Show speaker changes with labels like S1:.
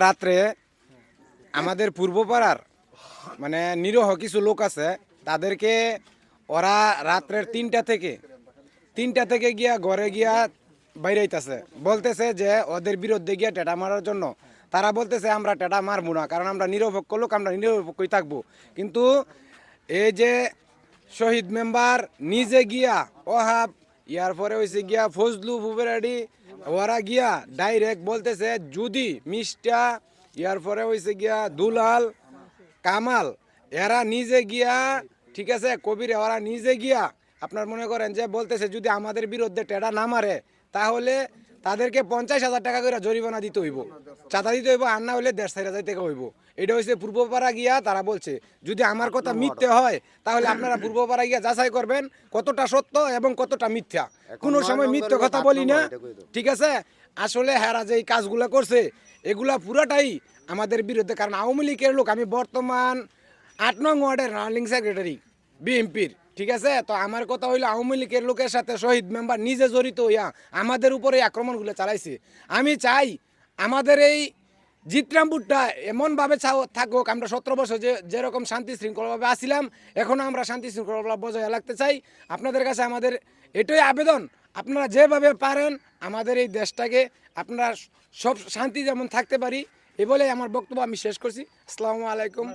S1: রাত্রে আমাদের পূর্বপাড়ার মানে নিরীহ কিছু লোক আছে, তাদেরকে ওরা রাত্রের তিনটা থেকে গিয়া ঘরে গিয়া বাইরেইতেছে, বলতেছে যে ওদের বিরুদ্ধে গিয়া টেটা মারার জন্য। তারা বলতেছে আমরা টেটা মারবো না, কারণ আমরা নিরপেক্ষ লোক, আমরা নিরপেক্ষই থাকবো। কিন্তু এই যে শহীদ মেম্বার নিজে গিয়া ওহাব, ইয়ার পরে হয়েছে গিয়া ফজলু বুবেরাডি, ওরা গিয়া ডাইরেক্ট বলতেছে যদি মিষ্টা, ইয়ার পরে হয়েছে গিয়া দুলাল কামাল, এরা নিজে গিয়া, ঠিক আছে কবির, ওরা নিজে গিয়া আপনার মনে করেন যে বলতেছে যদি আমাদের বিরুদ্ধে টেডা না মারে তাহলে তাদেরকে 50,000 টাকা করে জরিমানা দিতে হইব, চাঁদা দিতে হইব, আর না হইলে দেশ ছেড়ে যাইতে হইব। এটা হচ্ছে পূর্বপাড়া গিয়া তারা বলছে। যদি আমার কথা মিথ্যে হয় তাহলে আপনারা পূর্বপাড়া গিয়া যাচাই করবেন কতটা সত্য এবং কতটা মিথ্যা। কোনো সময় মিথ্যে কথা বলি না, ঠিক আছে। আসলে হেরা যে এই কাজগুলো করছে এগুলা পুরাটাই আমাদের বিরুদ্ধে, কারণ আওয়ামী লীগের লোক। আমি বর্তমান 8 নং ওয়ার্ডের রানিং সেক্রেটারি বিএনপির, ঠিক আছে। তো আমার কথা হইলো আওয়ামী লীগের লোকের সাথে শহীদ মেম্বার নিজে জড়িত হইয়া আমাদের উপরে আক্রমণগুলো চালাইছে। আমি চাই আমাদের এই জিতরামপুরটা এমনভাবে থাকুক, আমরা 17 বছর যেরকম শান্তি শৃঙ্খলাভাবে আসছিলাম, এখনও আমরা শান্তি শৃঙ্খলা বজায় রাখতে চাই। আপনাদের কাছে আমাদের এটাই আবেদন, আপনারা যেভাবে পারেন আমাদের এই দেশটাকে আপনারা সব শান্তি যেমন থাকতে পারি, এ বলেই আমার বক্তব্য আমি শেষ করছি। আসসালামু আলাইকুম।